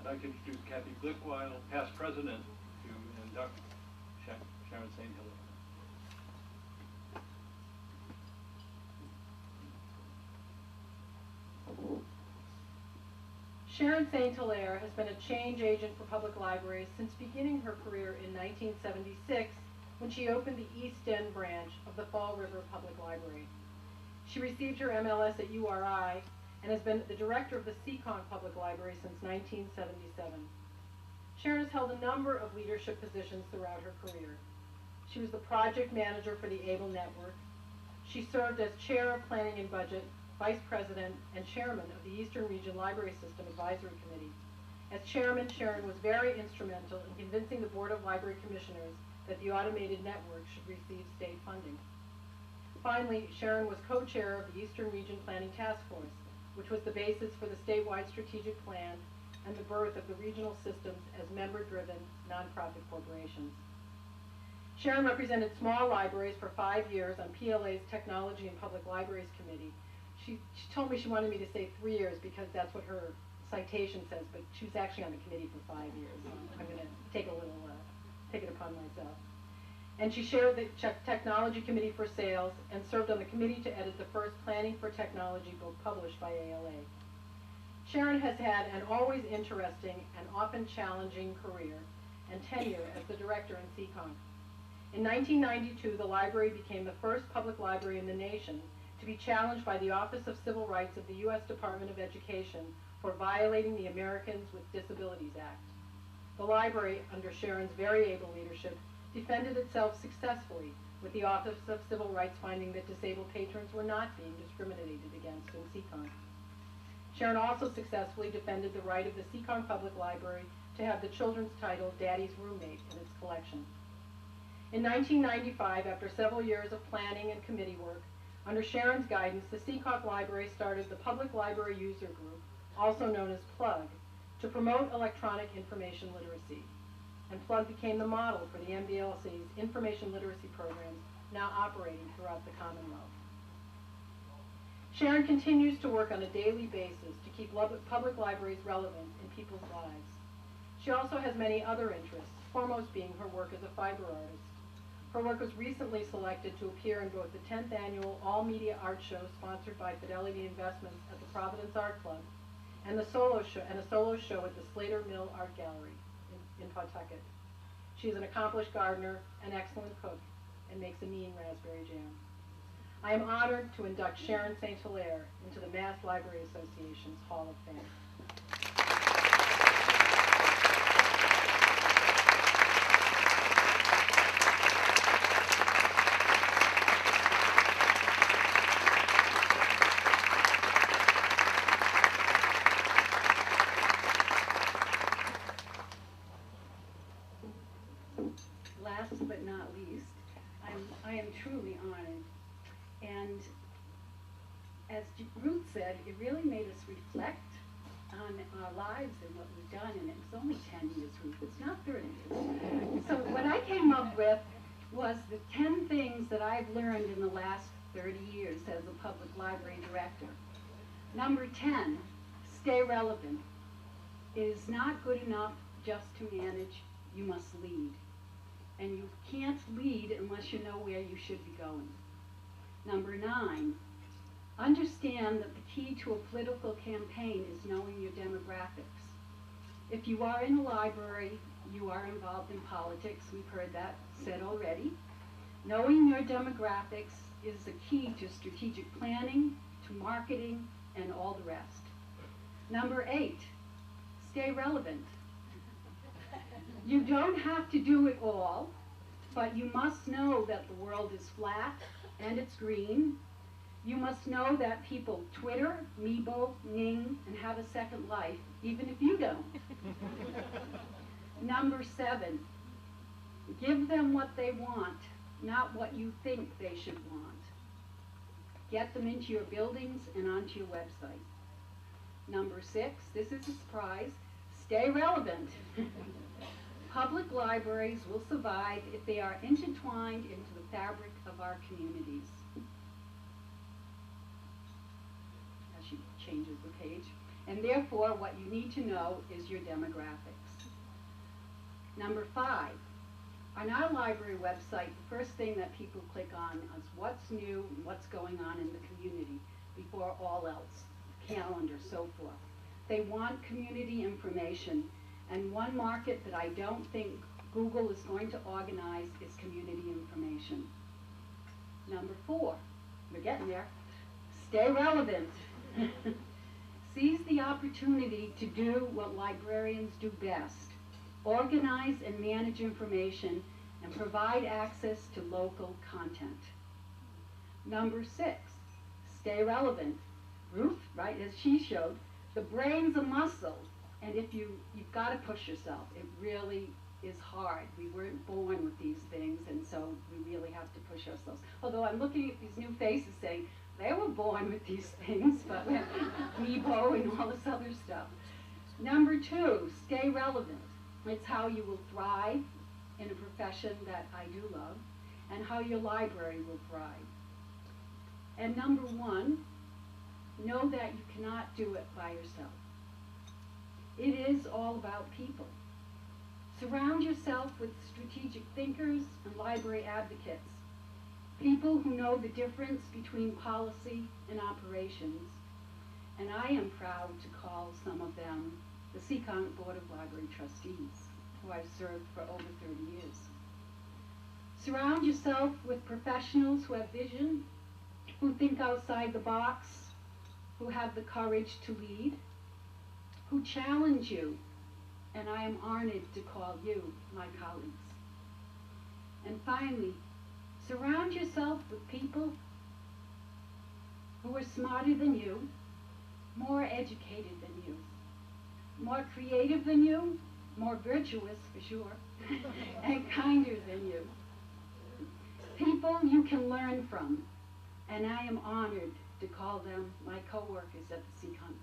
I'd like to introduce Kathy Glick-Weil, past president, to induct Sharon St. Hilaire. Sharon St. Hilaire has been a change agent for public libraries since beginning her career in 1976 when she opened the East End branch of the Fall River Public Library. She received her MLS at URI and has been the director of the Seekonk Public Library since 1977. Sharon has held a number of leadership positions throughout her career. She was the project manager for the ABLE Network. She served as chair of Planning and Budget, vice president, and chairman of the Eastern Region Library System Advisory Committee. As chairman, Sharon was very instrumental in convincing the Board of Library Commissioners that the automated network should receive state funding. Finally, Sharon was co-chair of the Eastern Region Planning Task Force, which was the basis for the statewide strategic plan and the birth of the regional systems as member-driven nonprofit corporations. Sharon represented small libraries for 5 years on PLA's Technology and Public Libraries Committee. She told me she wanted me to say 3 years because that's what her citation says, but she was actually on the committee for 5 years. So I'm going to take it upon myself. And she chaired the Technology Committee for Sales and served on the committee to edit the first Planning for Technology book published by ALA. Sharon has had an always interesting and often challenging career and tenure as the director in Seekonk. In 1992, the library became the first public library in the nation to be challenged by the Office of Civil Rights of the U.S. Department of Education for violating the Americans with Disabilities Act. The library, under Sharon's very able leadership, defended itself successfully, with the Office of Civil Rights finding that disabled patrons were not being discriminated against in Seekonk. Sharon also successfully defended the right of the Seekonk Public Library to have the children's title Daddy's Roommate in its collection. In 1995, after several years of planning and committee work, under Sharon's guidance, the Seekonk Library started the Public Library User Group, also known as PLUG, to promote electronic information literacy. And PLUG became the model for the MDLC's information literacy programs now operating throughout the Commonwealth. Sharon continues to work on a daily basis to keep public libraries relevant in people's lives. She also has many other interests, foremost being her work as a fiber artist. Her work was recently selected to appear in both the 10th annual all-media art show sponsored by Fidelity Investments at the Providence Art Club and a solo show at the Slater Mill Art Gallery in Pawtucket. She is an accomplished gardener, an excellent cook, and makes a mean raspberry jam. I am honored to induct Sharon St. Hilaire into the Mass Library Association's Hall of Fame. Last but not least, I am truly honored. And as Ruth said, it really made us reflect on our lives and what we've done, and it's only 10 years, Ruth, it's not 30 years. So what I came up with was the 10 things that I've learned in the last 30 years as a public library director. Number 10, stay relevant. It is not good enough just to manage, you must lead. And you can't lead unless you know where you should be going. Number 9, understand that the key to a political campaign is knowing your demographics. If you are in a library, you are involved in politics. We've heard that said already. Knowing your demographics is the key to strategic planning, to marketing, and all the rest. Number 8, stay relevant. You don't have to do it all, but you must know that the world is flat and it's green. You must know that people Twitter, Meebo, Ning, and have a second life, even if you don't. Number 7, give them what they want, not what you think they should want. Get them into your buildings and onto your website. Number 6, this is a surprise, stay relevant. Public libraries will survive if they are intertwined into the fabric of our communities. As she changes the page. And therefore, what you need to know is your demographics. Number 5, on our library website, the first thing that people click on is what's new and what's going on in the community before all else, calendar, so forth. They want community information, and one market that I don't think Google is going to organize is community information. Number 4, we're getting there, stay relevant. Seize the opportunity to do what librarians do best, organize and manage information and provide access to local content. Number 6, stay relevant. Ruth, right, as she showed, the brain's a muscle, and if you've got to push yourself. It really is hard. We weren't born with these things, and so we really have to push ourselves. Although I'm looking at these new faces saying, they were born with these things, but we have Nebo and all this other stuff. Number 2, stay relevant. It's how you will thrive in a profession that I do love, and how your library will thrive. And number 1, know that you cannot do it by yourself. It is all about people. Surround yourself with strategic thinkers and library advocates, people who know the difference between policy and operations, and I am proud to call some of them the Seekonk Board of Library Trustees, who I've served for over 30 years. Surround yourself with professionals who have vision, who think outside the box, who have the courage to lead, who challenge you, and I am honored to call you my colleagues. And finally, surround yourself with people who are smarter than you, more educated than you, more creative than you, more virtuous for sure, and kinder than you. People you can learn from, and I am honored to call them my co-workers at the Seekonk